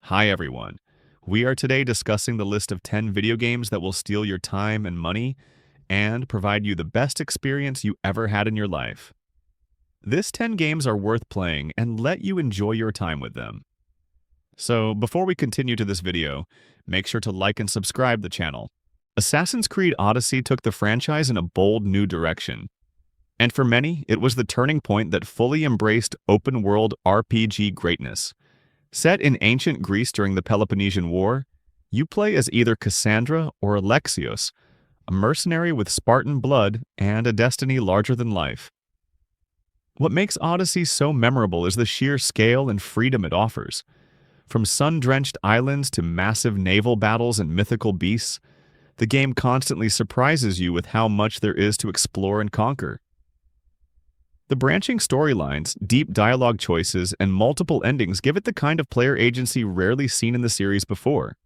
Hi everyone. We are today discussing the list of 10 video games that will steal your time and money and provide you the best experience you ever had in your life. These 10 games are worth playing and let you enjoy your time with them. So, before we continue to this video, make sure to like and subscribe the channel. Assassin's Creed Odyssey took the franchise in a bold new direction. And for many, it was the turning point that fully embraced open-world RPG greatness. Set in ancient Greece during the Peloponnesian War, you play as either Cassandra or Alexios, a mercenary with Spartan blood and a destiny larger than life. What makes Odyssey so memorable is the sheer scale and freedom it offers. From sun-drenched islands to massive naval battles and mythical beasts, the game constantly surprises you with how much there is to explore and conquer. The branching storylines, deep dialogue choices, and multiple endings give it the kind of player agency rarely seen in the series before.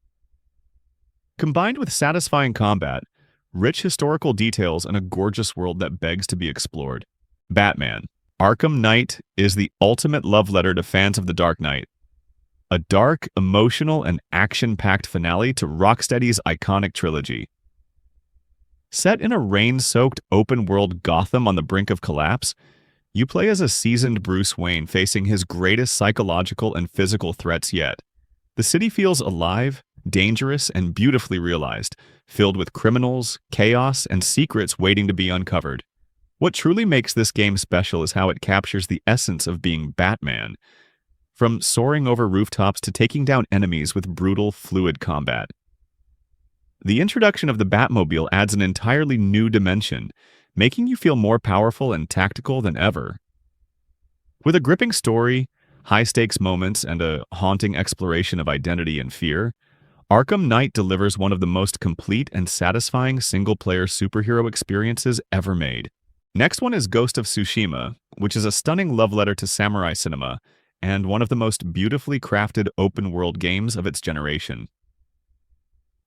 Combined with satisfying combat, rich historical details, and a gorgeous world that begs to be explored, Batman: Arkham Knight is the ultimate love letter to fans of The Dark Knight. A dark, emotional, and action-packed finale to Rocksteady's iconic trilogy. Set in a rain-soaked open-world Gotham on the brink of collapse, you play as a seasoned Bruce Wayne facing his greatest psychological and physical threats yet. The city feels alive, dangerous, and beautifully realized, filled with criminals, chaos, and secrets waiting to be uncovered. What truly makes this game special is how it captures the essence of being Batman, from soaring over rooftops to taking down enemies with brutal, fluid combat. The introduction of the Batmobile adds an entirely new dimension, making you feel more powerful and tactical than ever. With a gripping story, high-stakes moments, and a haunting exploration of identity and fear, Arkham Knight delivers one of the most complete and satisfying single-player superhero experiences ever made. Next one is Ghost of Tsushima, which is a stunning love letter to samurai cinema and one of the most beautifully crafted open-world games of its generation.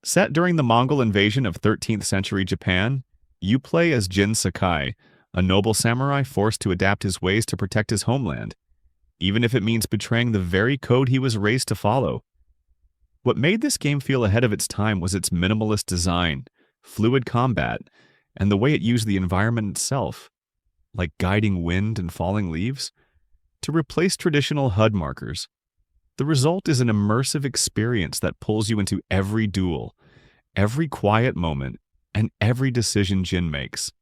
Set during the Mongol invasion of 13th century Japan, you play as Jin Sakai, a noble samurai forced to adapt his ways to protect his homeland, even if it means betraying the very code he was raised to follow. What made this game feel ahead of its time was its minimalist design, fluid combat, and the way it used the environment itself, like guiding wind and falling leaves, to replace traditional HUD markers. The result is an immersive experience that pulls you into every duel, every quiet moment, and every decision Jin makes.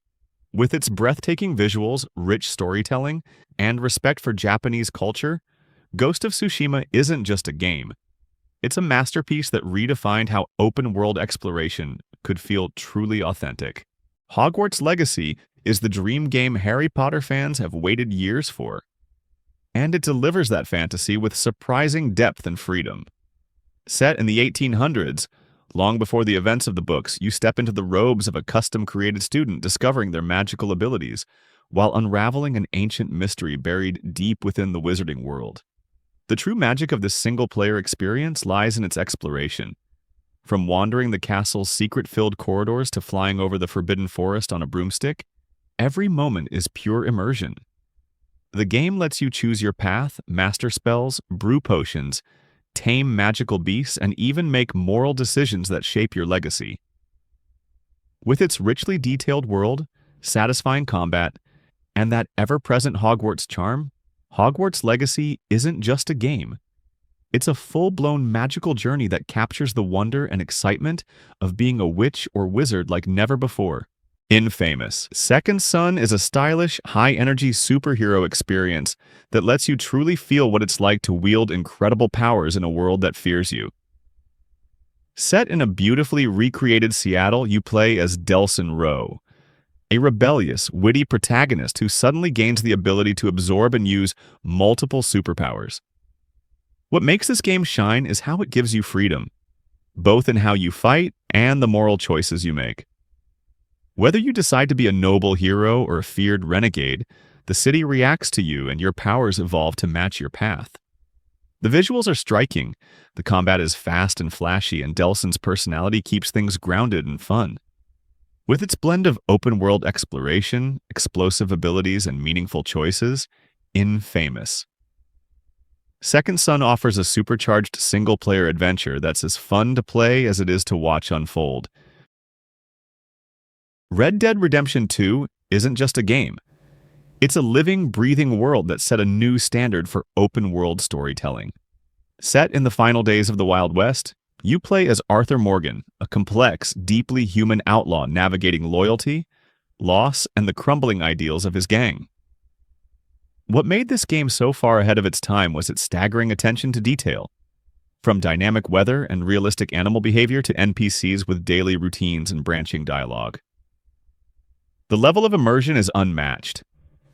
With its breathtaking visuals, rich storytelling, and respect for Japanese culture, Ghost of Tsushima isn't just a game. It's a masterpiece that redefined how open-world exploration could feel truly authentic. Hogwarts Legacy is the dream game Harry Potter fans have waited years for, and it delivers that fantasy with surprising depth and freedom. Set in the 1800s, long before the events of the books, you step into the robes of a custom-created student discovering their magical abilities, while unraveling an ancient mystery buried deep within the wizarding world. The true magic of this single-player experience lies in its exploration. From wandering the castle's secret-filled corridors to flying over the forbidden forest on a broomstick, every moment is pure immersion. The game lets you choose your path, master spells, brew potions, tame magical beasts, and even make moral decisions that shape your legacy. With its richly detailed world, satisfying combat, and that ever-present Hogwarts charm, Hogwarts Legacy isn't just a game. It's a full-blown magical journey that captures the wonder and excitement of being a witch or wizard like never before. Infamous: Second Son is a stylish, high-energy superhero experience that lets you truly feel what it's like to wield incredible powers in a world that fears you. Set in a beautifully recreated Seattle, you play as Delsin Rowe, a rebellious, witty protagonist who suddenly gains the ability to absorb and use multiple superpowers. What makes this game shine is how it gives you freedom, both in how you fight and the moral choices you make. Whether you decide to be a noble hero or a feared renegade, the city reacts to you and your powers evolve to match your path. The visuals are striking, the combat is fast and flashy, and Delsin's personality keeps things grounded and fun. With its blend of open-world exploration, explosive abilities, and meaningful choices, Infamous Second Son offers a supercharged single-player adventure that's as fun to play as it is to watch unfold. Red Dead Redemption 2 isn't just a game. It's a living, breathing world that set a new standard for open-world storytelling. Set in the final days of the Wild West, you play as Arthur Morgan, a complex, deeply human outlaw navigating loyalty, loss, and the crumbling ideals of his gang. What made this game so far ahead of its time was its staggering attention to detail. From dynamic weather and realistic animal behavior to NPCs with daily routines and branching dialogue. The level of immersion is unmatched.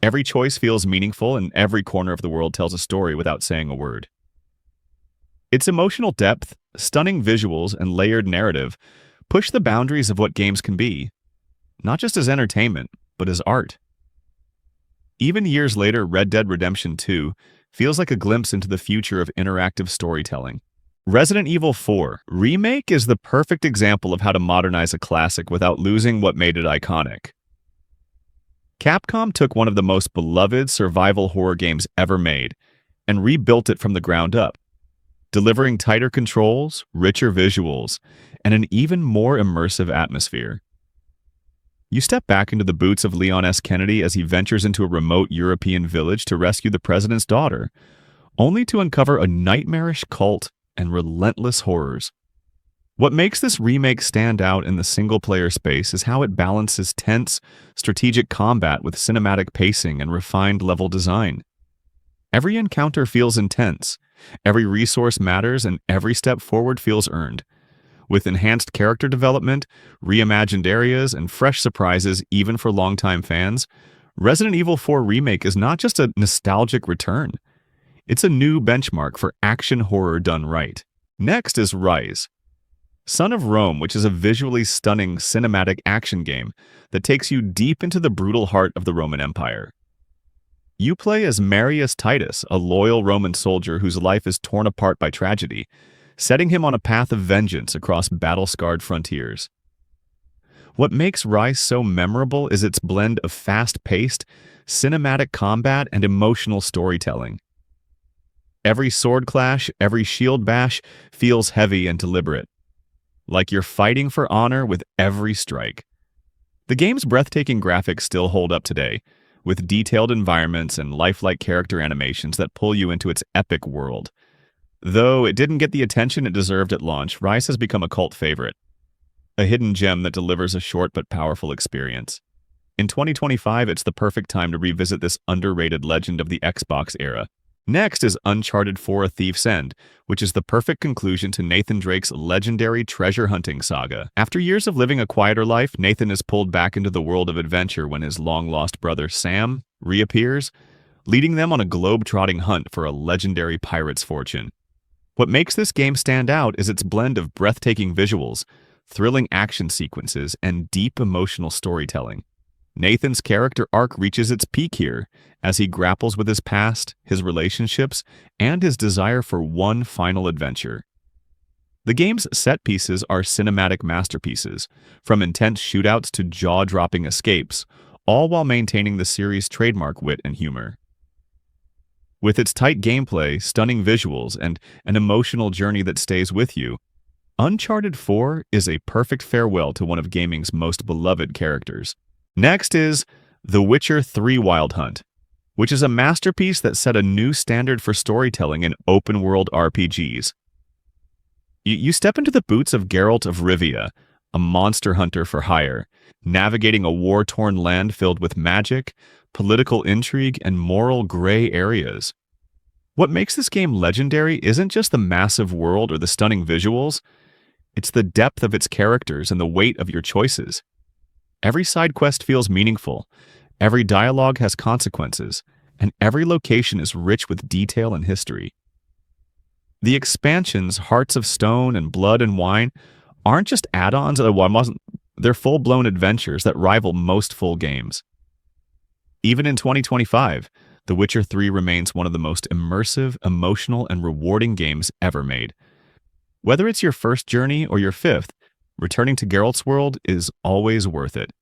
Every choice feels meaningful and every corner of the world tells a story without saying a word. Its emotional depth, stunning visuals, and layered narrative push the boundaries of what games can be, not just as entertainment, but as art. Even years later, Red Dead Redemption 2 feels like a glimpse into the future of interactive storytelling. Resident Evil 4 Remake is the perfect example of how to modernize a classic without losing what made it iconic. Capcom took one of the most beloved survival horror games ever made and rebuilt it from the ground up, delivering tighter controls, richer visuals, and an even more immersive atmosphere. You step back into the boots of Leon S. Kennedy as he ventures into a remote European village to rescue the president's daughter, only to uncover a nightmarish cult and relentless horrors. What makes this remake stand out in the single-player space is how it balances tense, strategic combat with cinematic pacing and refined level design. Every encounter feels intense, every resource matters, and every step forward feels earned. With enhanced character development, reimagined areas, and fresh surprises even for longtime fans, Resident Evil 4 Remake is not just a nostalgic return. It's a new benchmark for action horror done right. Next is Rise, Son of Rome, which is a visually stunning cinematic action game that takes you deep into the brutal heart of the Roman Empire. You play as Marius Titus, a loyal Roman soldier whose life is torn apart by tragedy, setting him on a path of vengeance across battle-scarred frontiers. What makes Rise so memorable is its blend of fast-paced, cinematic combat and emotional storytelling. Every sword clash, every shield bash feels heavy and deliberate, like you're fighting for honor with every strike. The game's breathtaking graphics still hold up today, with detailed environments and lifelike character animations that pull you into its epic world. Though it didn't get the attention it deserved at launch, Rise has become a cult favorite, a hidden gem that delivers a short but powerful experience. In 2025, it's the perfect time to revisit this underrated legend of the Xbox era. Next is Uncharted 4: A Thief's End, which is the perfect conclusion to Nathan Drake's legendary treasure hunting saga. After years of living a quieter life, Nathan is pulled back into the world of adventure when his long-lost brother Sam reappears, leading them on a globe-trotting hunt for a legendary pirate's fortune. What makes this game stand out is its blend of breathtaking visuals, thrilling action sequences, and deep emotional storytelling. Nathan's character arc reaches its peak here as he grapples with his past, his relationships, and his desire for one final adventure. The game's set pieces are cinematic masterpieces, from intense shootouts to jaw-dropping escapes, all while maintaining the series' trademark wit and humor. With its tight gameplay, stunning visuals, and an emotional journey that stays with you, Uncharted 4 is a perfect farewell to one of gaming's most beloved characters. Next is The Witcher 3: Wild Hunt, which is a masterpiece that set a new standard for storytelling in open-world RPGs. You step into the boots of Geralt of Rivia, a monster hunter for hire, navigating a war-torn land filled with magic, political intrigue, and moral gray areas. What makes this game legendary isn't just the massive world or the stunning visuals, it's the depth of its characters and the weight of your choices. Every side quest feels meaningful, every dialogue has consequences, and every location is rich with detail and history. The expansions, Hearts of Stone and Blood and Wine, aren't just add-ons, they're full-blown adventures that rival most full games. Even in 2025, The Witcher 3 remains one of the most immersive, emotional, and rewarding games ever made. Whether it's your first journey or your fifth, returning to Geralt's world is always worth it.